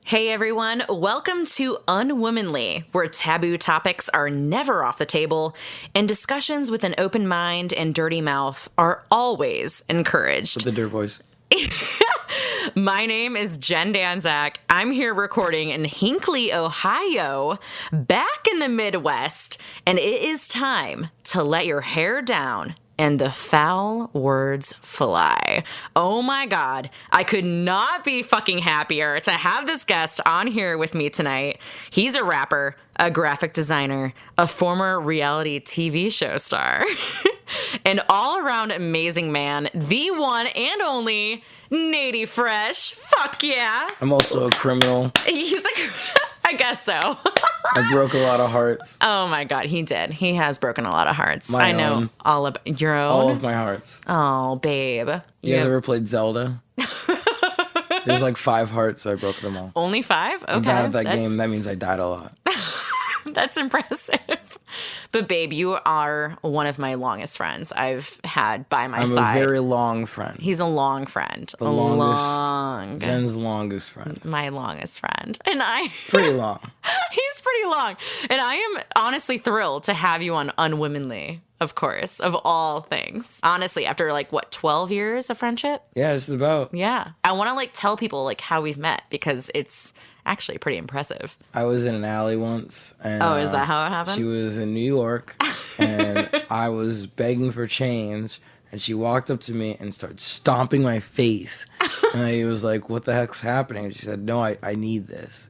Hey everyone, welcome to Unwomanly, where taboo topics are never off the table and discussions with an open mind and dirty mouth are always encouraged. With the dirt voice. My name is Jen Danczak. I'm here recording in Hinckley, Ohio, back in the Midwest, and it is time to let your hair down and the foul words fly. Oh my God, I could not be fucking happier to have this guest on here with me tonight. He's a rapper, a graphic designer, a former reality TV show star, an all-around amazing man, the one and only NateyFresh. Fuck yeah. I'm also a criminal. I guess so. I broke a lot of hearts. Oh my God, he did. He has broken a lot of hearts. My I know own. all about your own. All of my hearts. Oh, babe. You guys ever played Zelda? There's like 5 hearts, so I broke them all. Only 5? Okay. I'm bad at that game. That means I died a lot. That's impressive. But babe, you are one of my longest friends I've had by my side. I'm a very long friend. He's a long friend. The longest. Jen's longest friend. My longest friend. And Pretty long. He's pretty long. And I am honestly thrilled to have you on Unwomanly, of course, of all things. Honestly, after 12 years of friendship? Yeah, it's about. Yeah. I want to tell people how we've met because it's actually pretty impressive. I was in an alley once. And, is that how it happened? She was in New York, and I was begging for change, and she walked up to me and started stomping my face. And I was like, what the heck's happening? And she said, no, I need this.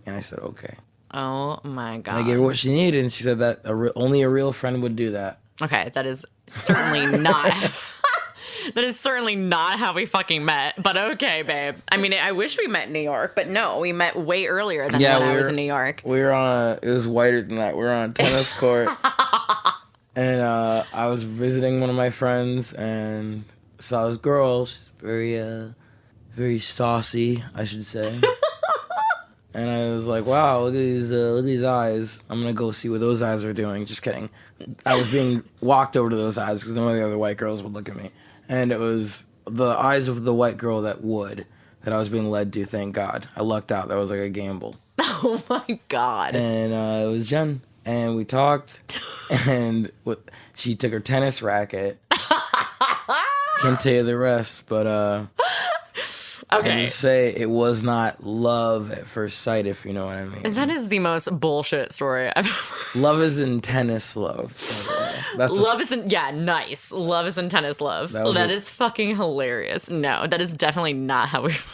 And I said, okay. Oh my God. And I gave her what she needed, and she said that only a real friend would do that. Okay, that is certainly not... That is certainly not how we fucking met, but okay, babe. I mean, I wish we met in New York, but no, we met way earlier than when I was in New York. We were it was whiter than that. We were on a tennis court, and I was visiting one of my friends, and saw this girl. She's very saucy, I should say. And I was like, wow, look at these eyes. I'm going to go see what those eyes are doing. Just kidding. I was being walked over to those eyes because none of the other white girls would look at me. And it was the eyes of the white girl that I was being led to, thank God. I lucked out. That was like a gamble. Oh my God. And it was Jen. And we talked. And she took her tennis racket. Can't tell you the rest, but... Okay. I just say it was not love at first sight, if you know what I mean. And that is the most bullshit story I've ever. Love is in tennis love. Nice. Love is in tennis love. That is fucking hilarious. No, that is definitely not how we've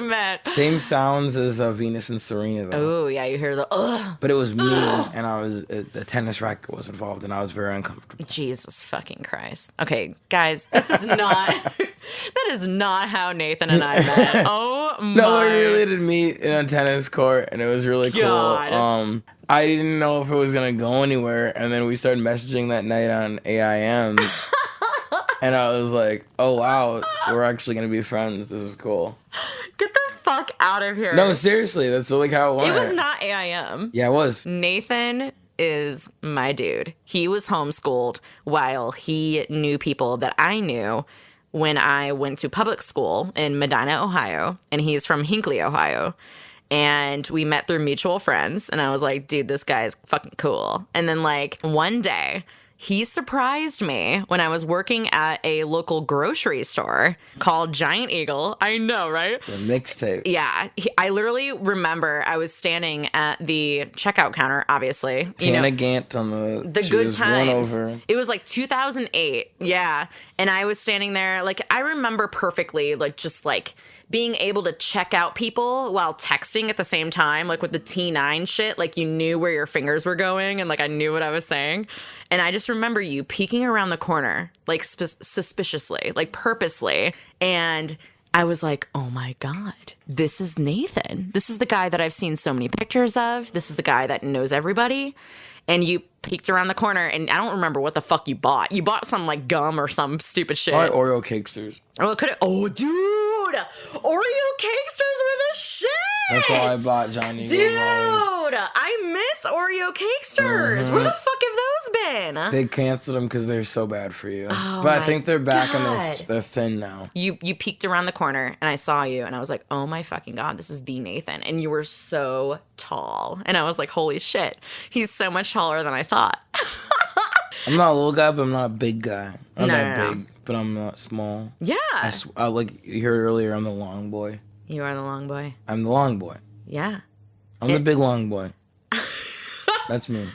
met. Same sounds as Venus and Serena, though. Oh, yeah, you hear the ugh. But it was me, and the tennis racket was involved, and I was very uncomfortable. Jesus fucking Christ. Okay, guys, this is not, that is not how Nathan and I met. Oh my. No, we really did meet in a tennis court, and it was really God. Cool. I didn't know if it was going to go anywhere, and then we started messaging that night on AIM, and I was like, oh, wow, we're actually going to be friends. This is cool. Get the fuck out of here. No, seriously, that's like how it went. It was not AIM. Yeah, it was. Nathan is my dude. He was homeschooled while he knew people that I knew when I went to public school in Medina, Ohio, and he's from Hinckley, Ohio. And we met through mutual friends, and I was like, dude, this guy is fucking cool. And then one day, he surprised me when I was working at a local grocery store called Giant Eagle. I know, right? The mixtape. Yeah. I literally remember I was standing at the checkout counter, obviously. Tana Gant on the good times. It was 2008. Yeah. And I was standing there. I remember perfectly, being able to check out people while texting at the same time, with the T9 shit. You knew where your fingers were going, and I knew what I was saying. And I just remember you peeking around the corner, suspiciously, purposely. And I was like, oh my God, this is Nathan. This is the guy that I've seen so many pictures of. This is the guy that knows everybody. And you peeked around the corner, and I don't remember what the fuck you bought. You bought some gum or some stupid shit. Probably Oreo Cakesters. Oh, it could have. Oh, dude, Oreo Cakesters were the shit. That's all I bought, Johnny. Dude, I miss Oreo Cakesters. Mm-hmm. Where the fuck have those been? They canceled them because they're so bad for you. Oh, but I my think they're back God. and they're thin now. You peeked around the corner and I saw you and I was like, oh my fucking God, this is the Nathan. And you were so tall. And I was like, holy shit, he's so much taller than I thought. I'm not a little guy, but I'm not a big guy. I'm No, not no, no. big, but I'm not small. Yeah. Like you heard earlier, I'm the long boy. You are the long boy. I'm the long boy. Yeah. I'm the big long boy. That's me.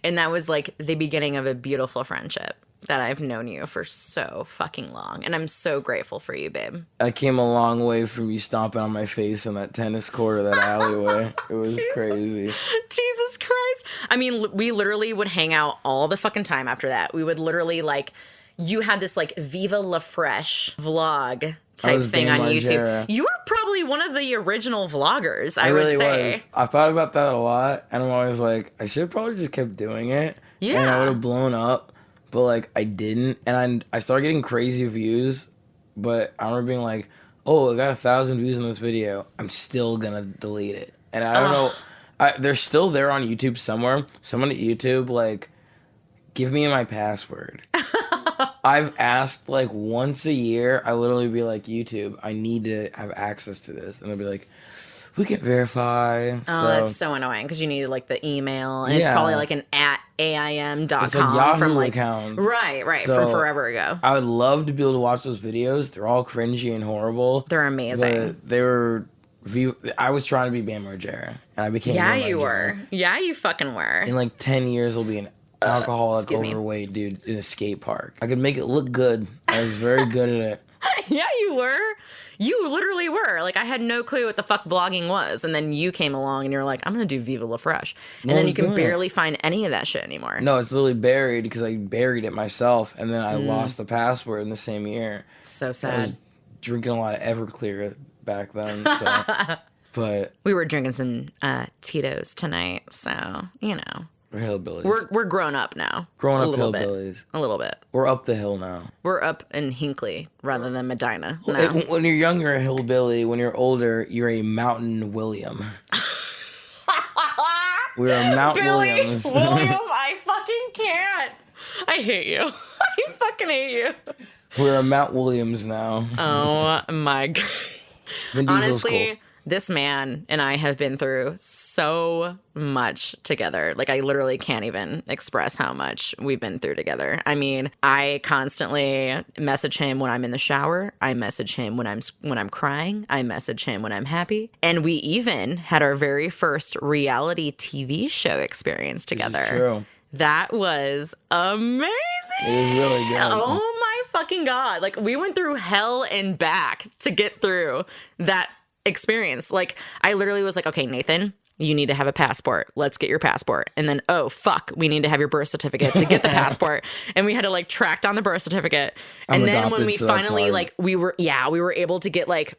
And that was like the beginning of a beautiful friendship that I've known you for so fucking long. And I'm so grateful for you, babe. I came a long way from you stomping on my face in that tennis court or that alleyway. It was crazy. Jesus Christ. I mean, we literally would hang out all the fucking time after that. We would literally like, you had this like Viva La Fresh vlog type thing on YouTube. You were probably one of the original vloggers, I would say. Was. I thought about that a lot, and I'm always like, I should have probably just kept doing it. Yeah. And I would have blown up, but like I didn't. And I started getting crazy views, but I remember being like, oh, I got 1,000 views on this video. I'm still gonna delete it. And I don't know. They're still there on YouTube somewhere. Someone at YouTube, like, give me my password. I've asked like once a year. I literally be like, YouTube, I need to have access to this, and they'll be like, we can verify. Oh, that's so annoying because you need like the email, and it's probably like an @aim.com it's like Yahoo from like accounts. Right, So, from forever ago. I would love to be able to watch those videos. They're all cringy and horrible. They're amazing. But they were. I was trying to be Bam Margera, and I became. Yeah, Bam you Margera. were. Yeah, you fucking were. In like 10 years, I'll be an alcoholic, Excuse me. overweight dude in a skate park. I could make it look good. I was very good at it. Yeah, you were. You literally were. Like, I had no clue what the fuck vlogging was. And then you came along and you're like, I'm going to do Viva La Fresh. And then you can barely find any of that shit anymore. No, it's literally buried because I buried it myself. And then I lost the password in the same year. So I was sad. drinking a lot of Everclear back then. So. But We were drinking some Tito's tonight. So, you know. we're hillbillies. We're grown up now. Grown a up little hillbillies. bit. A little bit. We're up the hill now. We're up in Hinckley rather than Medina. No. When you're young, you're a hillbilly. When you're older, you're a Mountain William. We're a Mount Billy Williams. William, I fucking can't. I hate you. I fucking hate you. We're a Mount Williams now. Oh my God. Vin Diesel's Honestly, cool. this man and I have been through so much together. Like, I literally can't even express how much we've been through together. I mean, I constantly message him when I'm in the shower. I message him when I'm crying. I message him when I'm happy. And we even had our very first reality TV show experience together. This is true. That was amazing. It was really good. Oh my fucking God. Like, we went through hell and back to get through that experience. Like, I literally was like, okay, Nathan, you need to have a passport. Let's get your passport. And then, oh, fuck, we need to have your birth certificate to get the passport. And we had to like track down the birth certificate. And then adopted, when we so that's finally hard. like, we were able to get like,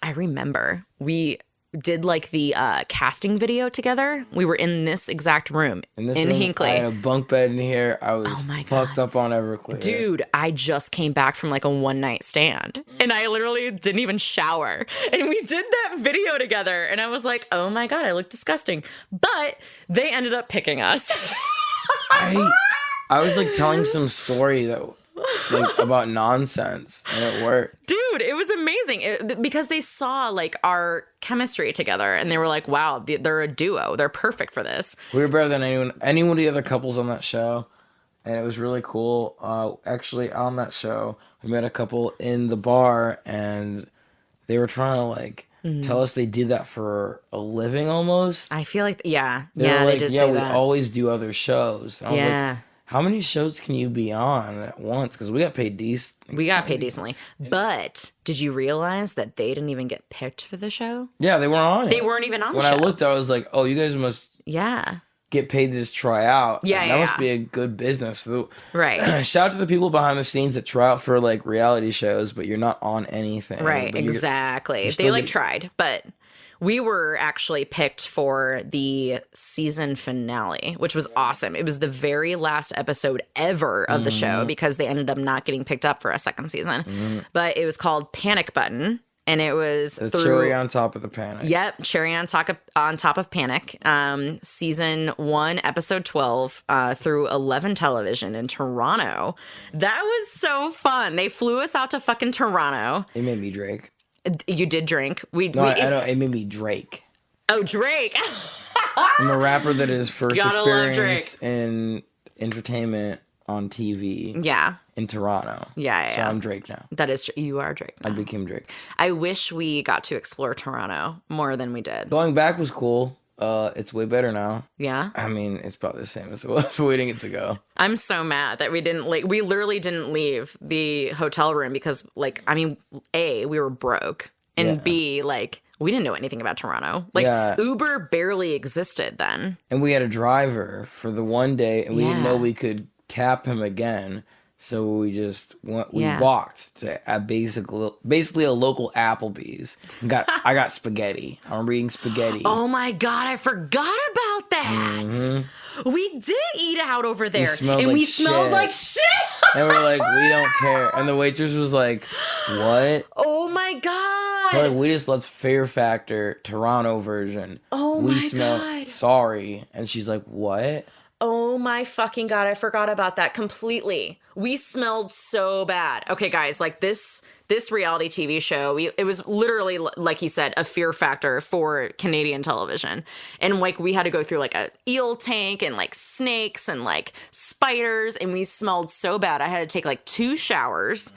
I remember we did like the casting video together. We were in this exact room in room, Hinckley. I had a bunk bed in here. I was fucked up on Everclear. Dude, I just came back from like a one night stand and I literally didn't even shower. And we did that video together and I was like, oh my God, I look disgusting. But they ended up picking us. I was like telling some story that like about nonsense and it worked. Dude, it was amazing because they saw like our chemistry together and they were like, wow, they're a duo. They're perfect for this. We were better than any of the other couples on that show. And it was really cool. Actually, on that show, we met a couple in the bar and they were trying to like tell us they did that for a living almost. I feel like, yeah, They were like, they did yeah, say we that. always do other shows. And I was Yeah. like, how many shows can you be on at once? Because we got paid decent. We got paid decently. But did you realize that they didn't even get picked for the show? Yeah, they weren't on it. They weren't even on the When show. I looked, I was like, oh, you guys must Yeah. get paid to just try out. Yeah, That must yeah. be a good business. So, Right. shout out to the people behind the scenes that try out for like reality shows, but you're not on anything. Right, But you're- exactly. you're They still like getting- tried, but we were actually picked for the season finale, which was awesome. It was the very last episode ever of the show because they ended up not getting picked up for a second season. But it was called Panic Button. And it was the cherry on top of the Panic. Yep, cherry on top of Panic. Season 1, episode 12, through 11 television in Toronto. That was so fun. They flew us out to fucking Toronto. It made me Drake. You did drink. I know. It made me Drake. Oh, Drake. I'm a rapper that is first Gotta experience in entertainment on TV. Yeah. In Toronto. Yeah. So I'm Drake now. That is true. You are Drake now. I became Drake. I wish we got to explore Toronto more than we did. Going back was cool. It's way better now. Yeah? I mean, it's probably the same as it was waiting it to go. I'm so mad that we literally didn't leave the hotel room because, like, I mean, A, we were broke. And B, like, we didn't know anything about Toronto. Like, Uber barely existed then. And we had a driver for the one day, and we didn't know we could tap him again. So we just walked to basically a local Applebee's. I got spaghetti. I'm eating spaghetti. Oh my God, I forgot about that. Mm-hmm. We did eat out over there. We smelled like shit. And we're like, we don't care. And the waitress was like, what? Oh my God. We're like, we just left Fear Factor Toronto version. Oh we my smell God. Sorry. And she's like, what? Oh my fucking God, I forgot about that completely. We smelled so bad. Okay, guys, like this reality TV show, it was literally, like he said, a fear factor for Canadian television. And like we had to go through like a eel tank and like snakes and like spiders, and we smelled so bad. I had to take like 2 showers.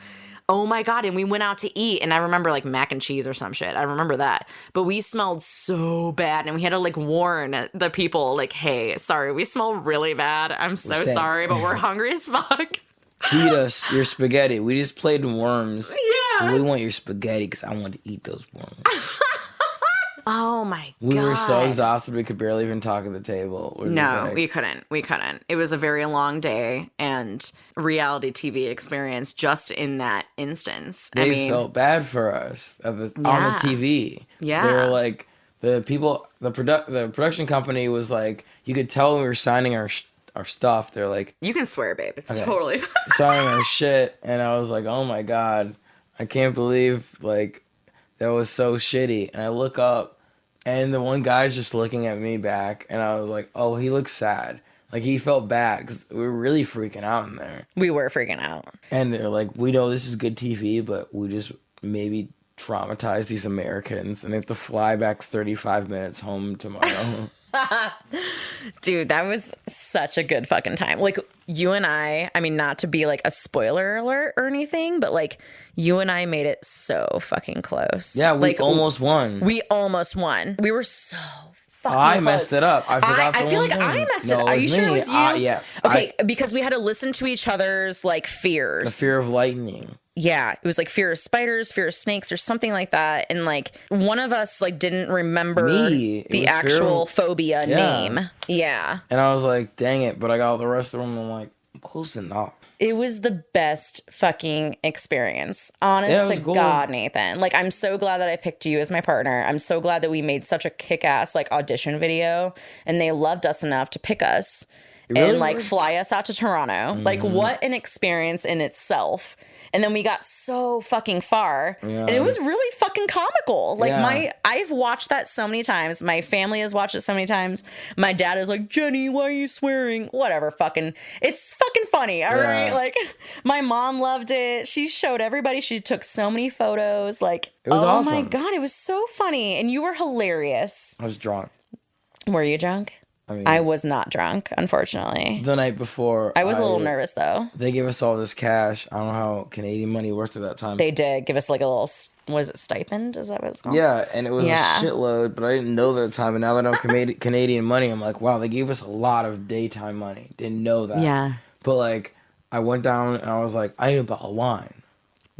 Oh my God. And we went out to eat, and I remember like mac and cheese or some shit. I remember that. But we smelled so bad, and we had to like warn the people like, hey, sorry, we smell really bad. I'm so sorry, but we're hungry as fuck. Feed us your spaghetti. We just played Worms. Yeah. So we want your spaghetti because I want to eat those worms. Oh my God. We were so exhausted we could barely even talk at the table. We couldn't. It was a very long day and reality TV experience just in that instance. They felt bad for us on the TV. Yeah. They were like, the production company was like, you could tell we were signing our stuff. They're like, you can swear, babe. It's totally fine. Signing our shit. And I was like, oh my God, I can't believe like that was so shitty. And I look up, and the one guy's just looking at me back, and I was like, oh, he looks sad. Like, he felt bad, because we were really freaking out in there. We were freaking out. And they're like, we know this is good TV, but we just maybe traumatize these Americans, and they have to fly back 35 minutes home tomorrow. Dude, that was such a good fucking time. Like, you and I mean, not to be like a spoiler alert or anything, but like, you and I made it so fucking close. Yeah, we like, almost won. We almost won. We were so fucking I close. messed it up. I forgot I feel like I messed it up. Are you sure it was you? Yes. Okay, because we had to listen to each other's like fears. The fear of lightning. Yeah, it was like fear of spiders, fear of snakes, or something like that. And like one of us like didn't remember the actual phobia name. Yeah. And I was like, dang it. But I got the rest of them. I'm like, I'm close enough. It was the best fucking experience. Honest to God, Nathan. Like, I'm so glad that I picked you as my partner. I'm so glad that we made such a kick-ass like audition video, and they loved us enough to pick us. And like fly us out to Toronto. Mm-hmm. Like, what an experience in itself. And then we got so fucking far, and it was really fucking comical. Like I've watched that so many times. My family has watched it so many times. My dad is like, Jenny, why are you swearing? Whatever, it's fucking funny. All right. Like, my mom loved it. She showed everybody. She took so many photos. Like, it was awesome. My God, it was so funny. And you were hilarious. I was drunk. Were you drunk? I was not drunk, unfortunately. The night before. I was a little nervous, though. They gave us all this cash. I don't know how Canadian money worked at that time. They did give us like a little, was it stipend? Is that what it's called? Yeah, and it was a shitload, but I didn't know that at the time. And now that I know Canadian money, I'm like, wow, they gave us a lot of daytime money. Didn't know that. Yeah. But like, I went down and I was like, I need a bottle of wine.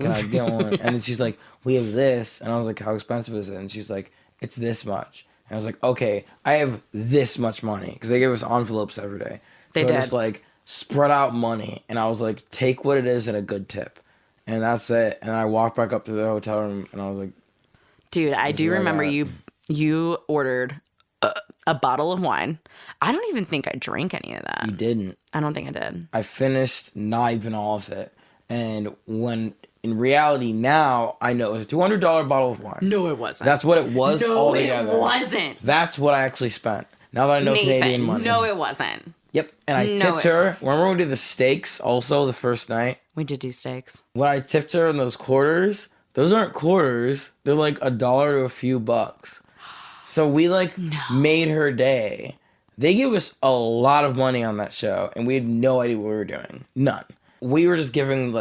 Can I get one? And then she's like, we have this. And I was like, how expensive is it? And she's like, it's this much. And I was like, okay, I have this much money. Because they gave us envelopes every day. They did. So just like spread out money. And I was like, take what it is and a good tip. And that's it. And I walked back up to the hotel room and I was like, dude, I do remember you ordered a bottle of wine. I don't even think I drank any of that. You didn't. I don't think I did. I finished not even all of it. And when in reality now, I know it was a $200 bottle of wine. No, it wasn't. That's what it was altogether. No, it wasn't. That's what I actually spent. Now that I know Nathan, Canadian money. no, it wasn't. Yep. And I tipped her. Remember when we did the steaks also the first night? We did do steaks. When I tipped her in those quarters, those aren't quarters. They're like $1 to a few bucks. So we made her day. They gave us a lot of money on that show, and we had no idea what we were doing. None. We were just giving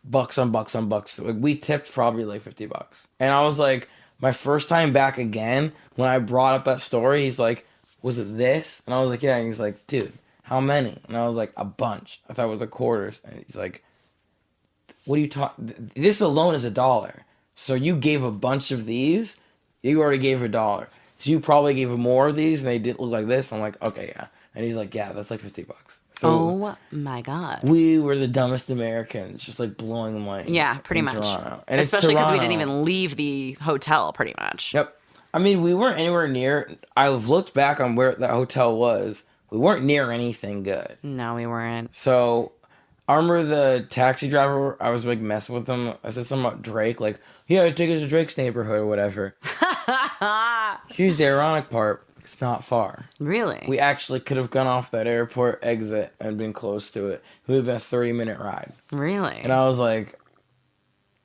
bucks on bucks on bucks. We tipped probably $50. And I was like, my first time back again, when I brought up that story, he's like, was it this? And I was like, yeah. And he's like, dude, how many? And I was like, a bunch. I thought it was the quarters. And he's like, what are you talking? This alone is $1. So you gave a bunch of these. You already gave $1. So you probably gave him more of these, and they didn't look like this. I'm like, okay, yeah. And he's like, yeah, that's $50. So oh my God. We were the dumbest Americans, just blowing money. Yeah, pretty much. Toronto. And especially because we didn't even leave the hotel, pretty much. Yep. I mean, we weren't anywhere near. I've looked back on where that hotel was. We weren't near anything good. No, we weren't. So I remember the taxi driver, I was messing with him. I said something about Drake, yeah, take us to Drake's neighborhood or whatever. Here's the ironic part. It's not far. Really? We actually could have gone off that airport exit and been close to it. It would have been a 30-minute ride. Really? And I was like,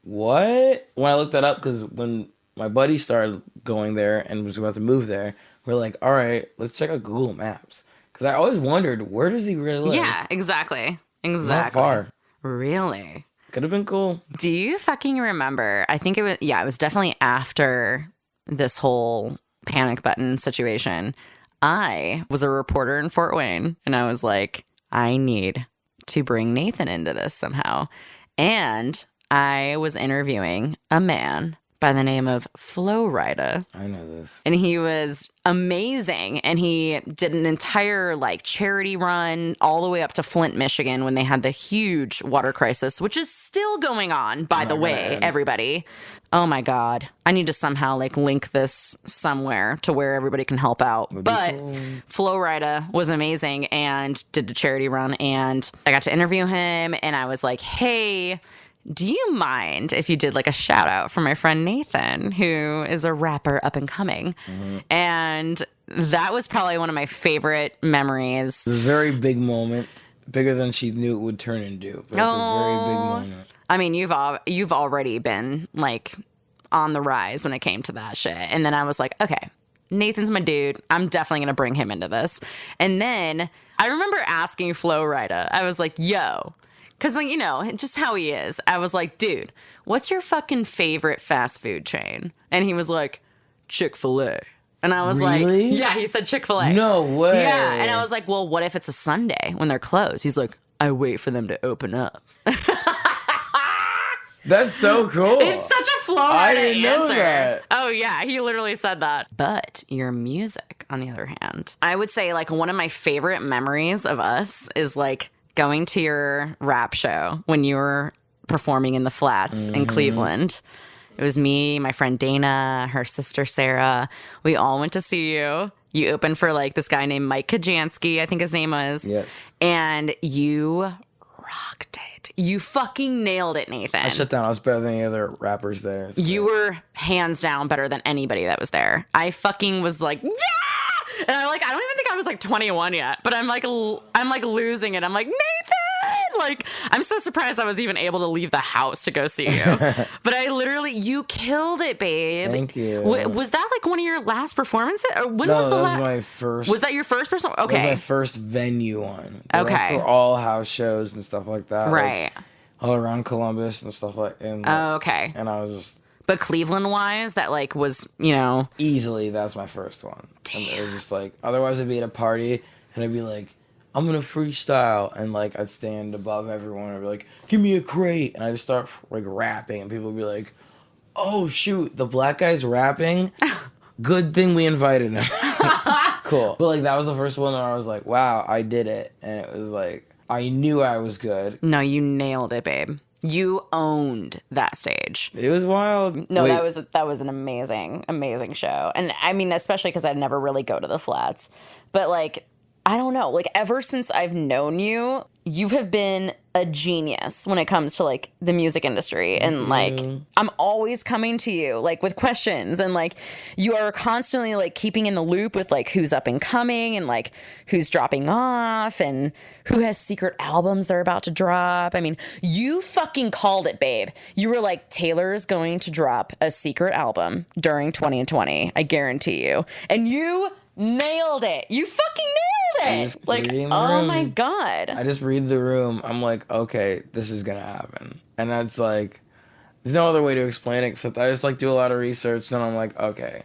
what? When I looked that up, because when my buddy started going there and was about to move there, we're like, all right, let's check out Google Maps. Because I always wondered, where does he really live? Yeah, exactly. Not far. Really? Could have been cool. Do you fucking remember? I think it was definitely after this whole panic button situation. I was a reporter in Fort Wayne, and I was like, I need to bring Nathan into this somehow. And I was interviewing a man by the name of Flo Rida. I know this. And he was amazing. And he did an entire charity run all the way up to Flint, Michigan when they had the huge water crisis, which is still going on, by the way, everybody. Oh my God. I need to somehow link this somewhere to where everybody can help out. But Flo Rida was amazing and did the charity run. And I got to interview him, and I was like, hey, do you mind if you did a shout out for my friend Nathan, who is a rapper up and coming? Mm-hmm. And that was probably one of my favorite memories. It was a very big moment, bigger than she knew it would turn into. But it's a very big moment. I mean, you've already been on the rise when it came to that shit. And then I was like, okay, Nathan's my dude. I'm definitely going to bring him into this. And then I remember asking Flo Rida, I was like, yo, because, just how he is. I was like, dude, what's your fucking favorite fast food chain? And he was like, Chick-fil-A. And I was really? like, yeah, he said Chick-fil-A. No way. Yeah. And I was like, well, what if it's a Sunday when they're closed? He's like, I wait for them to open up. That's so cool. It's such a Flo Rida I didn't know answer. that. Oh, yeah. He literally said that. But your music, on the other hand, I would say one of my favorite memories of us is going to your rap show when you were performing in the Flats in Cleveland. It was me, my friend Dana, her sister Sarah. We all went to see you. You opened for this guy named Mike Kajansky, I think his name was. Yes. And you rocked it. You fucking nailed it, Nathan. I shut down. I was better than any other rappers there. You were hands down better than anybody that was there. I fucking was like, yeah! And I'm like, I don't even think I was 21 yet, but I'm losing it. I'm like, Nathan! I'm so surprised I was even able to leave the house to go see you. But you killed it, babe. Thank you. Was that one of your last performances? Or when no, was the last? My first. Was that your first person? Okay. That was my first venue one. The okay. rest were all house shows and stuff like that. Right. All around Columbus and stuff and okay. And I was just. But Cleveland-wise, that was, Easily, that's my first one. Damn. And it was just otherwise I'd be at a party and I'd be like, I'm gonna freestyle, and I'd stand above everyone and I'd be like, give me a crate, and I just start rapping, and people would be like, oh shoot, the black guy's rapping? Good thing we invited him. Cool. But that was the first one that I was like, wow, I did it. And it was I knew I was good. No, you nailed it, babe. You owned that stage. It was wild. No, that was an amazing, amazing show. And I mean, especially because I'd never really go to the Flats. But I don't know, ever since I've known you, you have been a genius when it comes to like the music industry, and like I'm always coming to you like with questions, and like you are constantly like keeping in the loop with like who's up and coming and like who's dropping off and who has secret albums they're about to drop. I mean, you fucking called it, babe. You were like, Taylor's going to drop a secret album during 2020. I guarantee you. And you nailed it. You fucking nailed it. Like, oh my God. I just read the room. I'm like, okay, this is going to happen. And that's like, there's no other way to explain it except I just like do a lot of research, and I'm like, okay.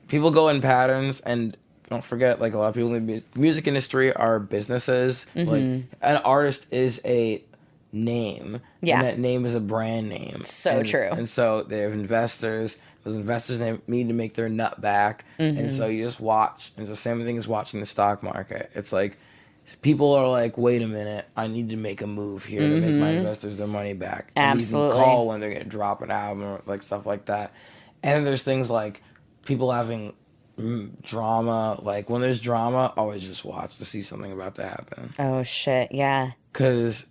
People go in patterns, and don't forget, like a lot of people in the music industry are businesses. Like an artist is a name. Yeah. And that name is a brand name. So true. And so they have investors. Those investors, they need to make their nut back. And so you just watch. It's the same thing as watching the stock market. It's like people are like, wait a minute, I need to make a move here to make my investors their money back. Absolutely. And you can call when they're going to drop an album or like stuff like that. And there's things like people having drama. Like when there's drama, always just watch to see something about to happen. Oh shit, yeah. Because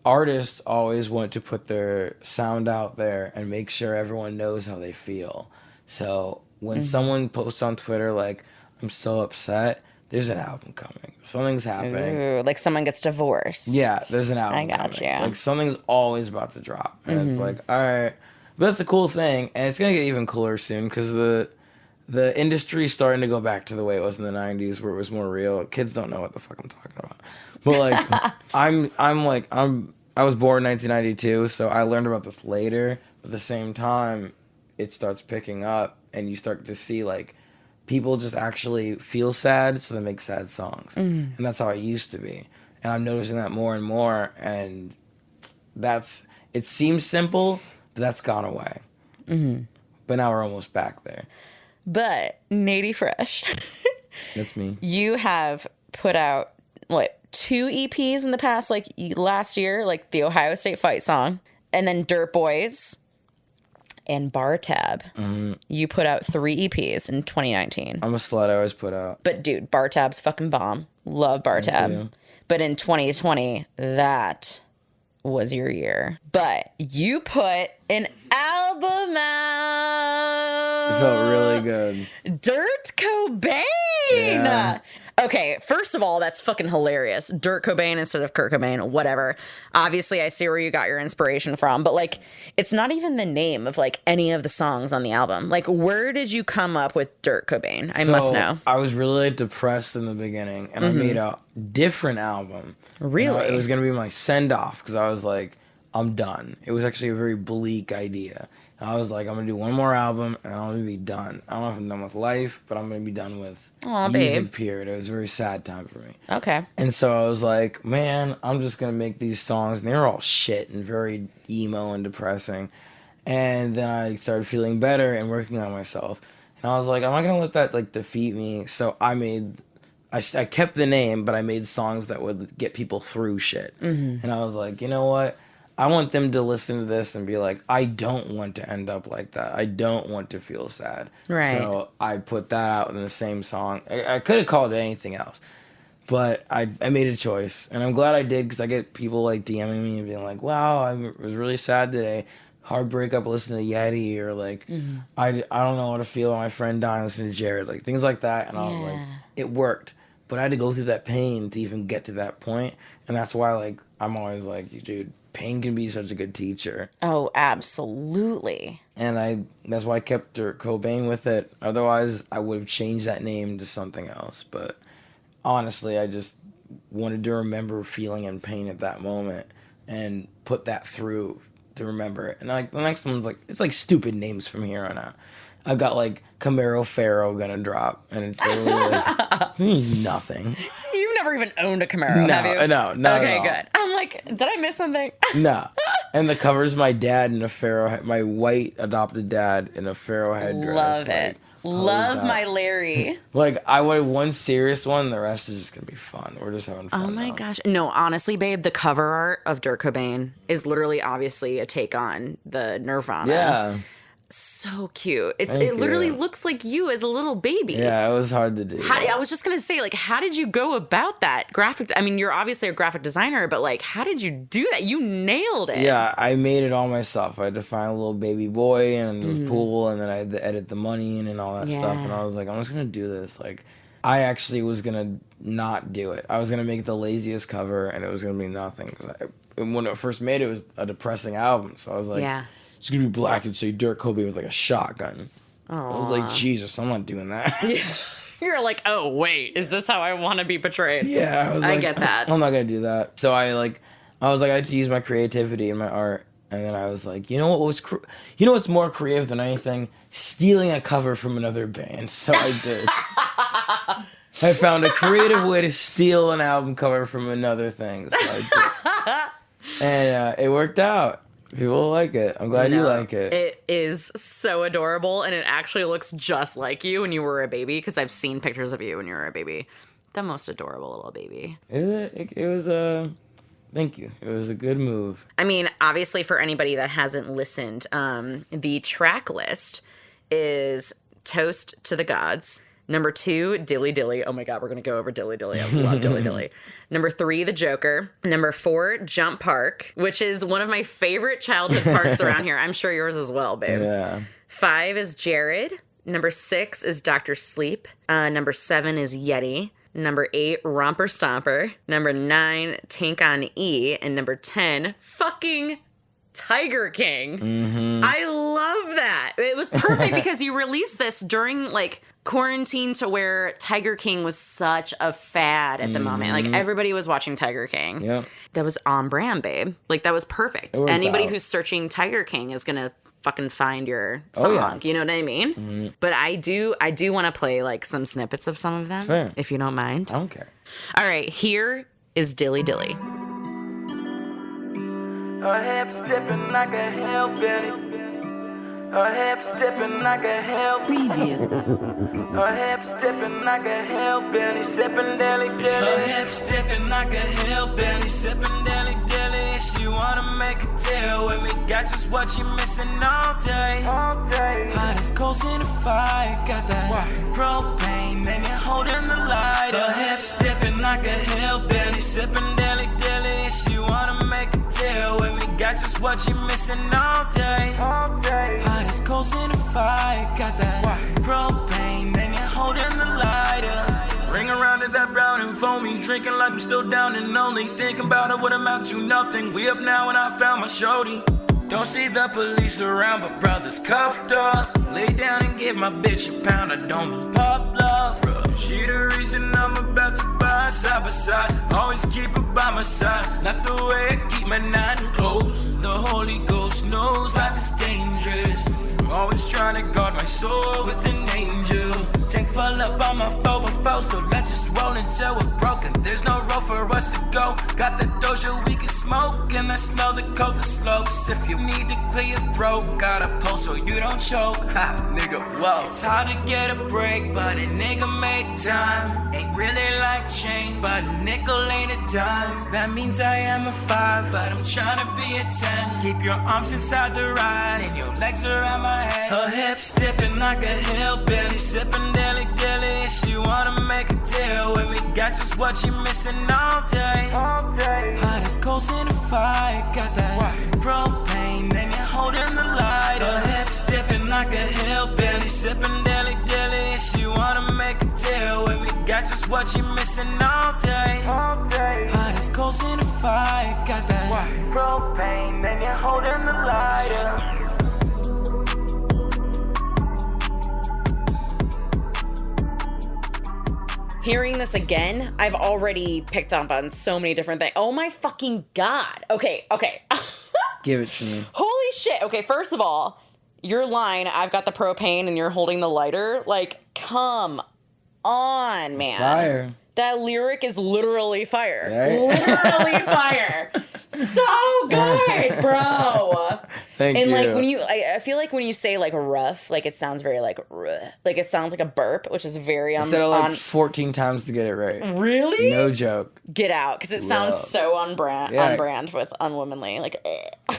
artists always want to put their sound out there and make sure everyone knows how they feel. So when someone posts on Twitter like, I'm so upset, there's an album coming. Something's happening. Ooh, like someone gets divorced. Yeah, there's an album coming. I got you. Like something's always about to drop. And it's like, all right. But that's the cool thing. And it's going to get even cooler soon because the industry's starting to go back to the way it was in the 90s where it was more real. Kids don't know what the fuck I'm talking about. But like, I was born in 1992, so I learned about this later. But at the same time, it starts picking up, and you start to see like people just actually feel sad, so they make sad songs, and that's how it used to be. And I'm noticing that more and more, and it seems simple, but that's gone away. But now we're almost back there. But NateyFresh, That's me. You have put out what? 2 EPs in the past, like last year, like the Ohio State fight song, and then Dirt Boys and Bar Tab. You put out 3 EPs in 2019. I'm a slut. I always put out. But dude, Bar Tab's fucking bomb. Love Bar Tab. you. But in 2020, that was your year. But you put an album out. It felt really good. Dirt Cobain. Yeah. Okay, first of all, that's fucking hilarious. Dirt Cobain instead of Kurt Cobain, whatever. Obviously, I see where you got your inspiration from, but like, it's not even the name of like any of the songs on the album. Like, where did you come up with Dirt Cobain? I must know. I was really depressed in the beginning, and I made a different album. Really? It was going to be my send-off, because I was like, I'm done. It was actually a very bleak idea. I was like, I'm going to do one more album, and I'm going to be done. I don't know if I'm done with life, but I'm going to be done with music, babe. period. It was a very sad time for me. Okay. And so I was like, man, I'm just going to make these songs, and they're all shit and very emo and depressing. And then I started feeling better and working on myself. And I was like, I'm not going to let that, like, defeat me. So I kept the name, but I made songs that would get people through shit. And I was like, you know what? I want them to listen to this and be like, I don't want to end up like that. I don't want to feel sad. Right. So I put that out in the same song. I could have called it anything else, but I made a choice. And I'm glad I did, because I get people like DMing me and being like, wow, I was really sad today. Hard breakup, listen to Yeti, or like, I don't know how to feel. My friend dying, listen to Jared. Like things like that. And I was like, it worked. But I had to go through that pain to even get to that point. And that's why like I'm always like, dude, pain can be such a good teacher. Oh, absolutely. And that's why I kept Dirt Cobain with it. Otherwise, I would have changed that name to something else. But honestly, I just wanted to remember feeling in pain at that moment and put that through to remember it. And like the next one's like, it's like stupid names from here on out. I've got like Camaro Pharaoh gonna drop, and it's literally like, it means nothing. You've never even owned a Camaro, have you? No, not Okay, at all. good. I'm like, did I miss something? No. And the cover's my dad in a pharaoh, my white adopted dad in a pharaoh headdress. Love it. Love my Larry. Like, I wanted one serious one, the rest is just gonna be fun. We're just having fun. Oh my now. gosh. No, honestly, babe, the cover art of Dirt Cobain is literally obviously a take on the Nirvana. Yeah. so cute. It Thank literally you. looks like you as a little baby. Yeah, it was hard to do. I was just gonna say, like, how did you go about that I mean, you're obviously a graphic designer, but like, how did you do that? You nailed it. Yeah, I made it all myself. I had to find a little baby boy and the pool, and then I had to edit the money and all that stuff. And I was like, I'm just gonna do this. Like, I actually was gonna not do it. I was gonna make the laziest cover, and it was gonna be nothing. When I first made it, it was a depressing album, so I was like, it's gonna be black and say Dirk Kobe with like a shotgun. Aww. I was like, Jesus, I'm not doing that. Yeah. You're like, oh wait, is this how I want to be portrayed? Yeah, I get that. I'm not gonna do that. So I was like, I had to use my creativity in my art, and then I was like, you know what's more creative than anything? Stealing a cover from another band. So I did. I found a creative way to steal an album cover from another thing. So I did. And it worked out. People like it. I'm glad you like it. It is so adorable, and it actually looks just like you when you were a baby, because I've seen pictures of you when you were a baby. The most adorable little baby. It was a... Thank you. It was a good move. I mean, obviously, for anybody that hasn't listened, the track list is Toast to the Gods. Number 2, Dilly Dilly. Oh my God, we're going to go over Dilly Dilly. I love Dilly Dilly. Number 3, The Joker. Number 4, Jump Park, which is one of my favorite childhood parks around here. I'm sure yours as well, babe. Yeah. 5 is Jared. Number 6 is Dr. Sleep. Number 7 is Yeti. Number 8, Romper Stomper. Number 9, Tank on E. And number 10, fucking Tiger King. Mm-hmm. I love that. It was perfect because you released this during like quarantine, to where Tiger King was such a fad at the moment. Like everybody was watching Tiger King. Yep. That was on brand, babe. Like that was perfect. Anybody who's searching Tiger King is gonna fucking find your song. yeah. You know what I mean? Mm-hmm. But I do want to play like some snippets of some of them, Fair. if you don't mind. I don't care. All right, here is Dilly Dilly. Her hips dipping like a hillbilly. Her hips dipping like a hillbilly. Her hips dipping like a hillbilly, sipping dilly dilly. Her hips dipping like a hillbilly, sipping dilly dilly. She wanna make a deal with me, got just what you missing all day. Hot as coals in the fire, got that propane, and you're holding the lighter. Her hips dipping like a hillbilly, sipping dilly dilly. She wanna make a deal with me, got just what you missing all day. Hot as coals in the fire, got that propane, and you're holding the lighter. Ring around to that brown and foamy, drinking like I'm still down and lonely. Thinking about it would amount to nothing. We up now and I found my shorty. Don't see the police around, but brothers cuffed up. Lay down and give my bitch a pound. I don't mean pop love. She the reason I'm about to buy side by side. Always keep her by my side. Not the way I keep my 9 close. The Holy Ghost knows life is dangerous. I'm always trying to guard my soul with an angel. Tank full up on my 4x4, so let's just roll until we're broken. There's no road for us to go. Got the doja we can smoke, and I smell the cold, the slopes. If you need to clear your throat, got a pulse so you don't choke. Ha, nigga, whoa. It's hard to get a break, but a nigga make time. Ain't really like change, but a nickel ain't a dime. That means I am a 5, but I'm trying to be a 10. Keep your arms inside the ride, and your legs around my head. Her hips dipping like a hillbilly, sipping dilly dilly. She wanna make a deal with me, got just what you missing all day. Hot as coals in the fire, got that propane, and you're holding the lighter. Her hips dipping like a hillbilly, sipping dilly dilly. She wanna make a deal with me, got just what you missing all day. Hot as coals in the fire, got that propane, and you're holding the lighter. Hearing this again, I've already picked up on so many different things. Oh my fucking God. Okay. Give it to me. Holy shit. Okay, first of all, your line, I've got the propane and you're holding the lighter. Like, come on, man. It's fire. That lyric is literally fire. Right? Literally fire. So good, bro. Thank you. And like when I feel like when you say like rough, like it sounds very like like it sounds like a burp, which is very I said it like 14 times to get it right. Really? No joke. Get out, because it sounds so on brand with Unwomanly. Like,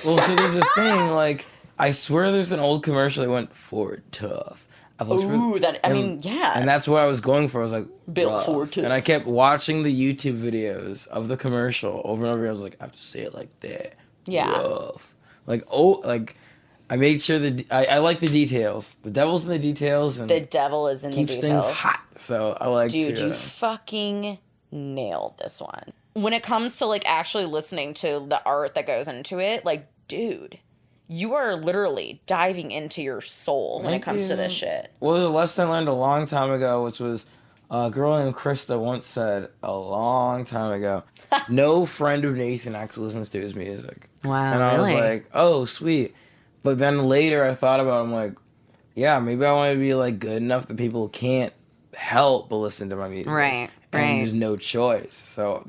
well, so there's a thing, like, I swear there's an old commercial that went Ford Tough. Ooh, yeah. And that's what I was going for. I was like, Built Ford Tough. And I kept watching the YouTube videos of the commercial over and over. I was like, I have to say it like that. Yeah. Rough. I made sure I like the details. The devil's in the details. And the devil is in the details. Keeps things hot. So I like Dude, you fucking nailed this one. When it comes to, like, actually listening to the art that goes into it, like, dude, you are literally diving into your soul when it comes to this shit. Well, there's a lesson I learned a long time ago, which was a girl named Krista once said a long time ago, no friend of Nathan actually listens to his music. Wow, and I really? was like, oh, sweet. But then later I thought about it, I'm like, yeah, maybe I want to be, like, good enough that people can't help but listen to my music. Right. And there's no choice. So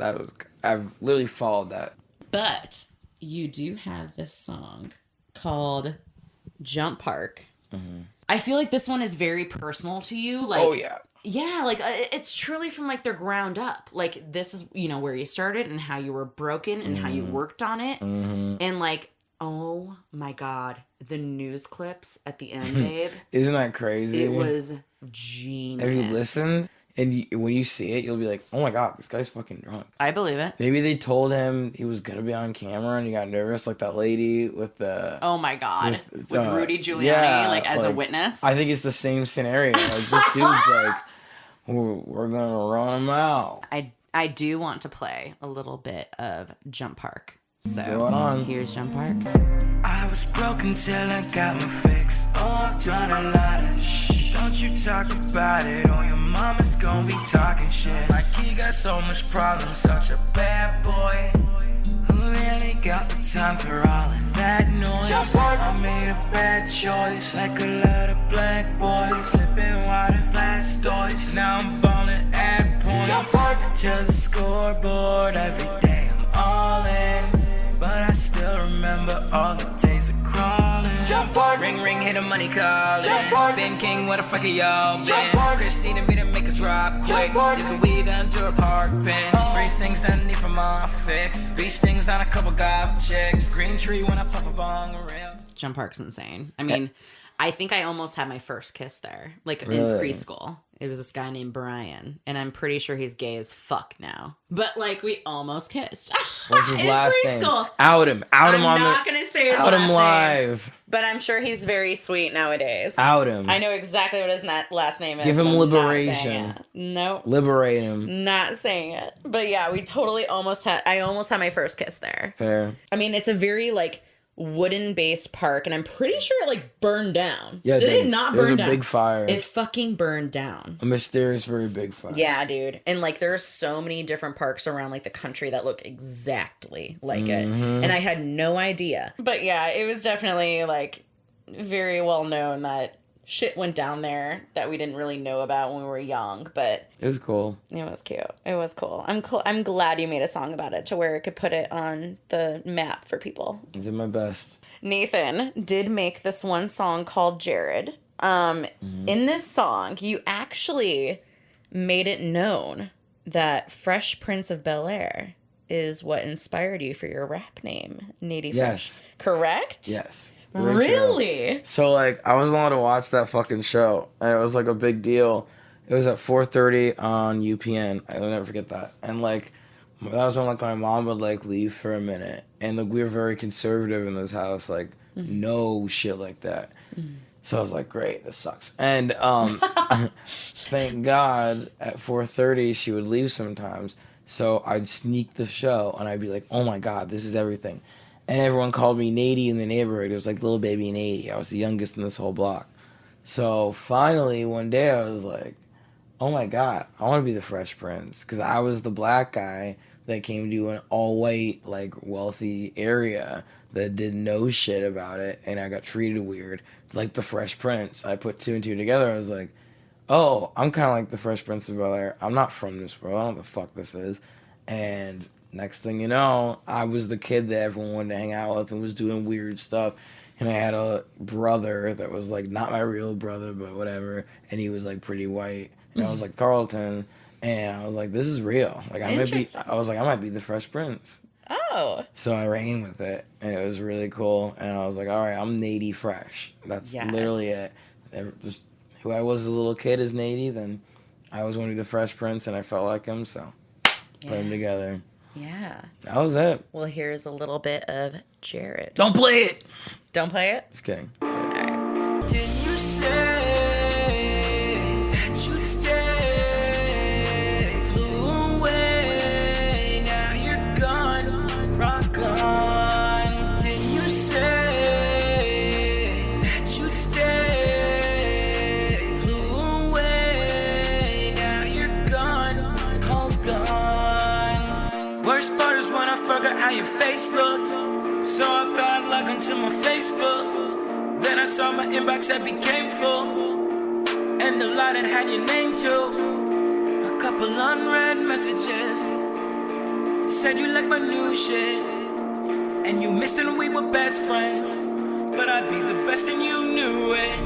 I've literally followed that. But you do have this song called Jump Park. Mm-hmm. I feel like this one is very personal to you. Like, oh, yeah. Yeah, like, it's truly from, like, the ground up. Like, this is, where you started and how you were broken and how you worked on it. Mm-hmm. And, like, oh, my God. The news clips at the end, babe. Isn't that crazy? It was genius. Have you listened? And when you see it, you'll be like, oh my God, this guy's fucking drunk. I believe it. Maybe they told him he was going to be on camera and he got nervous, like that lady with the... Oh my God. With Rudy Giuliani, as a witness. I think it's the same scenario. Like, this dude's like, we're going to run him out. I do want to play a little bit of Jump Park. So, go on. Here's Jump Park. I was broken till I got my fix. Oh, I've done a lot of shit. Don't you talk about it, or your mama's gonna be talking shit. Like he got so much problems, such a bad boy. Who really got the time for all of that noise? I made a bad choice, like a lot of black boys. Sipping water, Blastoise. Now I'm falling at points. To the scoreboard every day, I'm all in. But I still remember all the days of crawling. Jump park. Ring, ring, hit a money calling. Jump park. Ben King, where the fuck are y'all been? Christina made her make a drop quick. Get the weed under a park bench. Three things that I need from my fix. Beast things on a couple golf chicks. Green tree when I puff a bong around. Jump Park's insane. I mean, I think I almost had my first kiss there. Like, in preschool. It was this guy named Brian, and I'm pretty sure he's gay as fuck now. But, like, we almost kissed. What's his last name? Out him. Out him on the... I'm not going to say his last name. Out him live. But I'm sure he's very sweet nowadays. Out him. I know exactly what his last name is. Give him liberation. Nope. Liberate him. Not saying it. But yeah, we totally almost had my first kiss there. Fair. I mean, it's a very, like, wooden-based park, and I'm pretty sure it, like, burned down. Yeah, Did it not burn down? There was a big fire. It fucking burned down. A mysterious, very big fire. Yeah, dude. And, like, there are so many different parks around, like, the country that look exactly like it. And I had no idea. But, yeah, it was definitely, like, very well known that shit went down there that we didn't really know about when we were young, but it was cool. It was cute. It was cool. I'm glad you made a song about it to where it could put it on the map for people. I did my best. Nathan did make this one song called Jared. In this song, you actually made it known that Fresh Prince of Bel-Air is what inspired you for your rap name, NateyFresh. Yes. Correct? Yes. Really? So, like, I wasn't allowed to watch that fucking show, and it was, like, a big deal. It was at 4:30 on UPN. I'll never forget that. And, like, that was when, like, my mom would, like, leave for a minute. And, like, we were very conservative in this house. Like, no shit like that. So I was like, great, this sucks. And thank God at 4:30 she would leave sometimes. So I'd sneak the show, and I'd be like, oh, my God, this is everything. And everyone called me Natey in the neighborhood. It was like little baby Natey. I was the youngest in this whole block. So finally, one day I was like, oh my God, I want to be the Fresh Prince. Because I was the black guy that came to an all-white, like, wealthy area that didn't know shit about it. And I got treated weird. Like the Fresh Prince. I put two and two together. I was like, oh, I'm kind of like the Fresh Prince of Bel-Air. I'm not from this world. I don't know what the fuck this is. And... next thing you know, I was the kid that everyone wanted to hang out with and was doing weird stuff. And I had a brother that was, like, not my real brother, but whatever. And he was, like, pretty white. And I was like, Carlton. And I was like, this is real. Like, I might be the Fresh Prince. Oh. So I ran with it, and it was really cool. And I was like, all right, I'm NateyFresh. That's literally it. Just who I was as a little kid is Natey, then I was one of the Fresh Prince, and I felt like him, so put them together. Yeah. That was it. Well, here's a little bit of Jared. Don't play it! Don't play it? Just kidding. All right. Did you say that you'd stay? Flew away, now you're gone, rock on. Did you say that you'd stay? Flew away, now you're gone, all gone. Worst part is when I forgot how your face looked, so I thought I'd log onto my Facebook. Then I saw my inbox that became full, and the line that had your name too. A couple unread messages said you like my new shit, and you missed it when we were best friends. But I'd be the best and you knew it.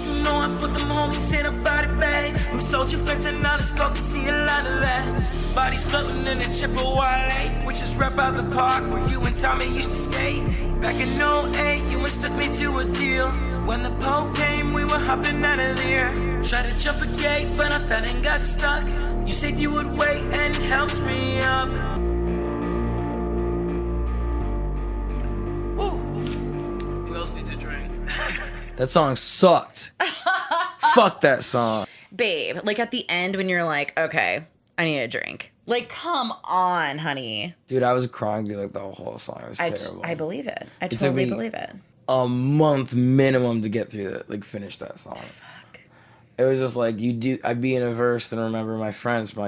You know I put them homies in a body bag. Who sold you fentanyl and scope to see a lot of that. Bodies floating in a Chippewa, which is right by the park where you and Tommy used to skate. Back in '08, you took me to a deal. When the Pope came, we were hopping out of there. Tried to jump a gate, but I fell and got stuck. You said you would wait and it helped me up. Woo! Who else needs a drink? That song sucked. Fuck that song. Babe, like at the end when you're like, okay, I need a drink. Like, come on, honey. Dude, I was crying through like the whole song. It was terrible. I believe it. I took totally me believe it. A month minimum to get through that, like finish that song. Fuck. It was just like I'd be in a verse and remember my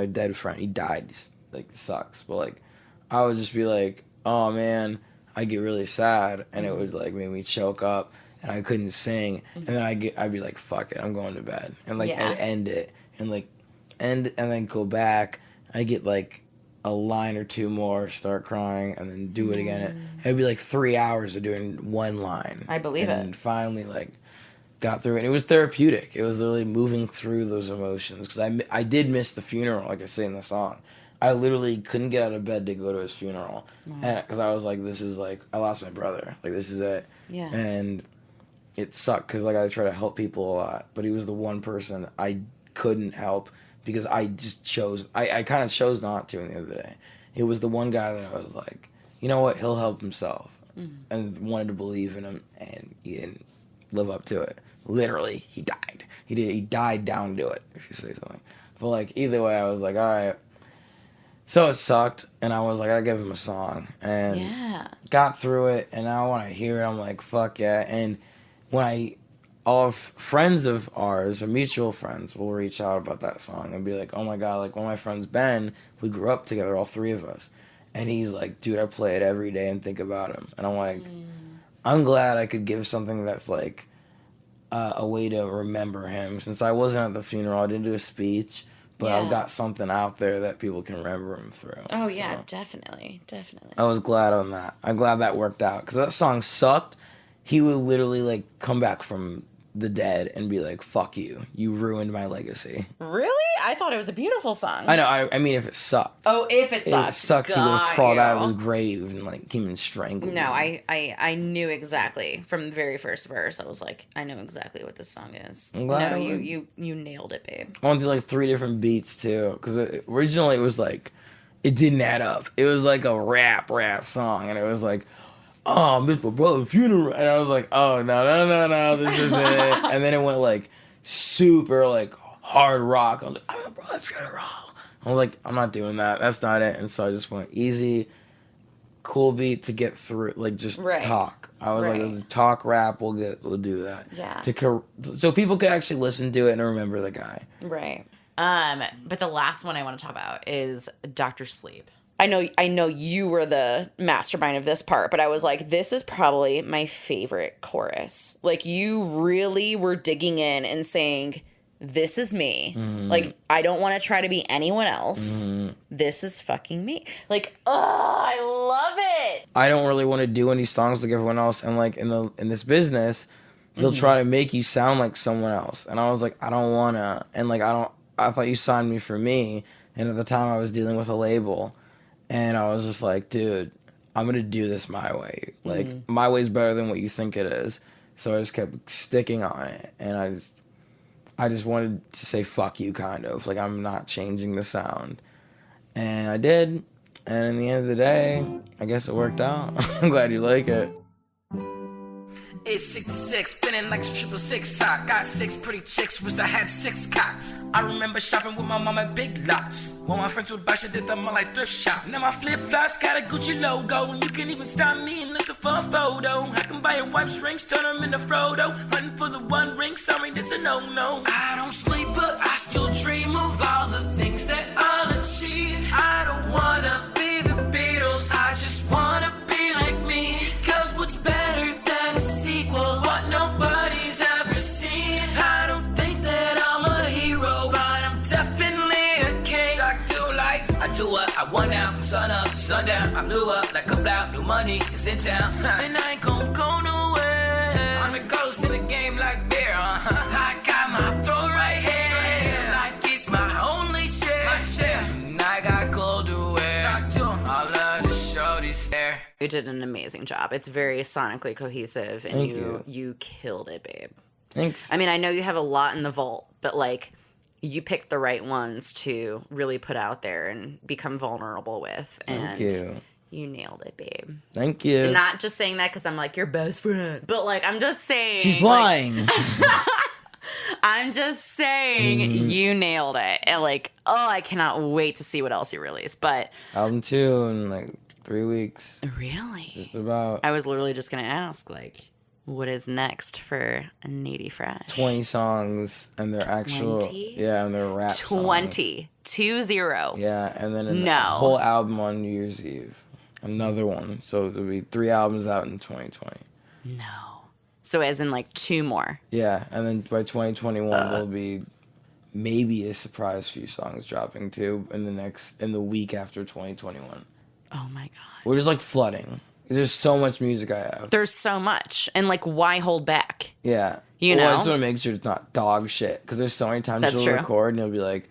dead friend, he died. He's, like, it sucks. But like, I would just be like, oh man, I get really sad, and it would like make me choke up, and I couldn't sing, and then I'd be like, fuck it, I'm going to bed, and like I'd end it, and like and then go back. I get like a line or two more, start crying, and then do it again. It'd be like 3 hours of doing one line. I believe it. And finally, like, got through it. And it was therapeutic. It was literally moving through those emotions. Because I did miss the funeral, like I say in the song. I literally couldn't get out of bed to go to his funeral. Because I was like, this is like, I lost my brother. Like, this is it. Yeah. And it sucked because like I try to help people a lot. But he was the one person I couldn't help. Because I just chose, I kind of chose not to in the other day. It was the one guy that I was like, you know what, he'll help himself. And wanted to believe in him, and he didn't live up to it. Literally, he died. He died down to it, if you say something. But like, either way, I was like, all right. So it sucked, and I was like, I give him a song. And got through it, and now when I hear it, I'm like, fuck yeah. And when all of friends of ours, or mutual friends, will reach out about that song and be like, oh my god, like one of my friends, Ben, we grew up together, all three of us, and he's like, dude, I play it every day and think about him. And I'm like, I'm glad I could give something that's like a way to remember him. Since I wasn't at the funeral, I didn't do a speech, but I've got something out there that people can remember him through. Oh yeah, definitely. I was glad on that. I'm glad that worked out, because that song sucked. He would literally like come back from the dead and be like, fuck you, you ruined my legacy. Really? I thought it was a beautiful song. I know, I mean, if it sucked. Oh, if it sucked. It sucked. He would have crawled out of his grave and like came and strangled No, me. I knew exactly from the very first verse. I was like, I know exactly what this song is. I'm glad no, you nailed it, babe. I went through like 3 different beats too, because originally it was like, it didn't add up. It was like a rap song, and it was like, oh, I missed my brother's funeral. And I was like, oh, no, this isn't it. And then it went like super like hard rock. I was like, oh, my brother's funeral. I was like, I'm not doing that. That's not it. And so I just went easy, cool beat to get through, like just talk. I was like, talk rap, we'll do that. Yeah. So people could actually listen to it and remember the guy. Right. But the last one I want to talk about is Dr. Sleep. I know you were the mastermind of this part, but I was like, this is probably my favorite chorus. Like, you really were digging in and saying, this is me. Mm-hmm. Like, I don't want to try to be anyone else. Mm-hmm. This is fucking me. Like, oh, I love it. I don't really want to do any songs like everyone else. And like in this business, they'll try to make you sound like someone else. And I was like, I don't want to. And like, I thought you signed me for me. And at the time I was dealing with a label. And I was just like, dude, I'm going to do this my way. Like, my way's better than what you think it is. So I just kept sticking on it. And I just wanted to say fuck you, kind of. Like, I'm not changing the sound. And I did. And in the end of the day, I guess it worked out. I'm glad you like it. It's 66, spinning like a 666 top. Got 6 pretty chicks, wish I had 6 cocks. I remember shopping with my mom at Big Lots. When my friends would buy shit at the mall like thrift shop. Now my flip-flops got a Gucci logo, and you can't even stop me and listen for a photo. I can buy your wife's rings, turn them into Frodo. Hunting for the one ring, sorry, that's a no-no. I don't sleep, but I still dream of all the things that I'll achieve. I don't wanna be the Beatles, I just wanna be like me. Cause what's better than a sequel, what nobody's ever seen? I don't think that I'm a hero, but I'm definitely a king. I do what I want now, from sun up to sundown. I blew up like a blout, new money is in town. And I ain't gon' go nowhere. I'm the ghost in the game like beer, I got my throne right here, like it's my only chair. And I got cold to wear. Talk to him, I love to show these there. You did an amazing job. It's very sonically cohesive, and Thank you killed it, babe. Thanks. I mean, I know you have a lot in the vault, but like, you picked the right ones to really put out there and become vulnerable with. Thank And you. you nailed it, babe. Thank you. And not just saying that because I'm like your best friend, but like I'm just saying She's like, lying. I'm just saying you nailed it. And like, oh, I cannot wait to see what else you release. But Album 2 in like 3 weeks. really, Just about I was literally just gonna ask, like, what is next for NateyFresh? 20 songs, and they're actual 20? yeah, and they're rap 20. 20. Yeah, and then a No. whole album on New Year's Eve. Another one. So there'll be 3 albums out in 2020. No. So as in like 2 more. Yeah, and then by 2021 there'll be maybe a surprise few songs dropping too in the week after 2021. Oh my God. We're just like flooding. There's so much music I have. There's so much. And like, why hold back? Yeah. You I know? just want to make sure it's not dog shit. Because there's so many times That's you'll true. record and you'll be like,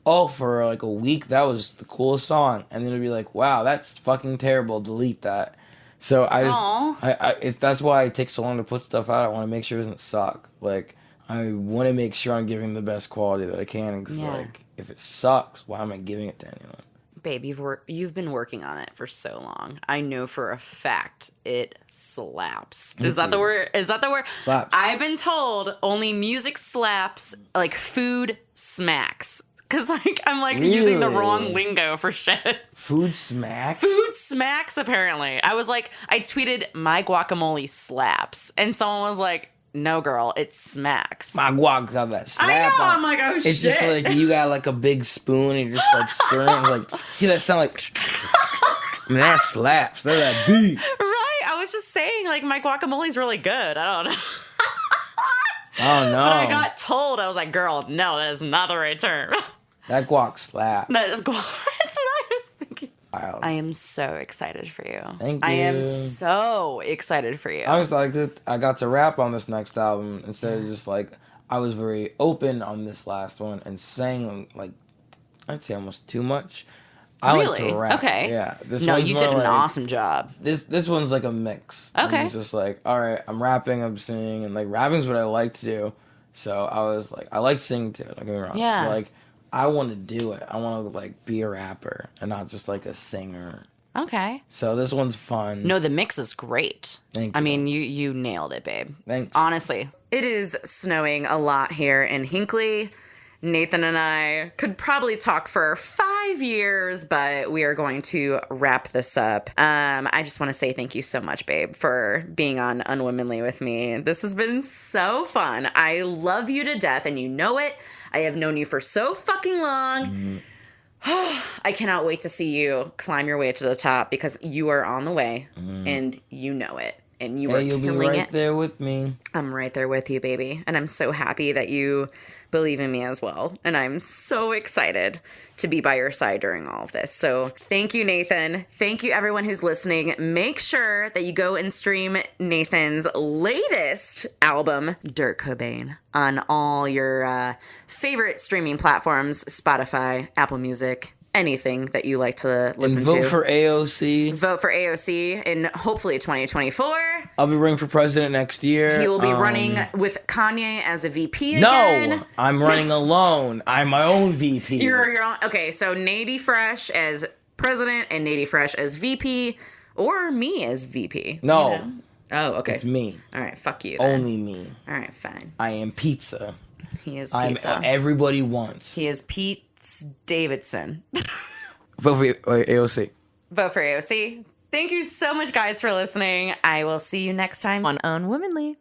oh, for like a week, that was the coolest song. And then it'll be like, wow, that's fucking terrible. Delete that. So I just, Aw. that's why it takes so long to put stuff out. I want to make sure it doesn't suck. Like, I want to make sure I'm giving the best quality that I can. Because, Yeah. like, if it sucks, why am I giving it to anyone? Babe, you've been working on it for so long. I know for a fact it slaps. Is that the word? Is that the word? Slaps. I've been told only music slaps, like food smacks. Cause like I'm like using the wrong Really? lingo for shit. Food smacks? Food smacks, apparently. I tweeted my guacamole slaps, and someone was like, no, girl, it smacks. My guac got that slap I know, on. I'm like, oh, it's shit. just like you got like a big spoon and you're just like stirring. Like, hear that sound like, man, that slaps. That's that beat. Right? I was just saying, like, my guacamole's really good. I don't know. Oh no. But I got told, I was like, girl, no, that is not the right term. That guac slaps. That's what I was thinking. Wow. I am so excited for you. Thank I am you. so excited for you. I was like, I got to rap on this next album instead of just like, I was very open on this last one and sang like, I'd say almost too much. I like Really? to rap. Okay. Yeah. This No, one's you more did an like- awesome job. This one's like a mix. Okay. And it's just like, all right, I'm rapping, I'm singing, and like rapping's what I like to do. So I was like, I like singing too. Don't get me wrong. Yeah. But, like, I want to do it. I want to like be a rapper and not just like a singer. Okay. So this one's fun. No, the mix is great. Thank I you. mean, you nailed it, babe. Thanks. Honestly. It is snowing a lot here in Hinckley. Nathan and I could probably talk for 5 years, but we are going to wrap this up. I just want to say thank you so much, babe, for being on Unwomanly with me. This has been so fun. I love you to death, and you know it. I have known you for so fucking long. I cannot wait to see you climb your way to the top because you are on the way, and you know it. And you are You'll be killing right it. there with me. I'm right there with you, baby. And I'm so happy that you believe in me as well. And I'm so excited to be by your side during all of this. So thank you, Nathan. Thank you, everyone who's listening. Make sure that you go and stream Nathan's latest album, Dirt Cobain, on all your favorite streaming platforms, Spotify, Apple Music, anything that you like to listen And to. vote for AOC. Vote for AOC in hopefully 2024. I'll be running for president next year. He will be running with Kanye as a VP No, again. I'm running alone. I'm my own VP. You're your own. Okay, so NateyFresh as president and NateyFresh as VP, or me as VP. No, You know? Oh, okay. it's me. All right, fuck you. Then. Only me. All right, fine. I am pizza. He is I'm pizza. everybody wants. He is Pete Davidson. Vote for AOC. Vote for AOC. Thank you so much, guys, for listening. I will see you next time on Unwomanly.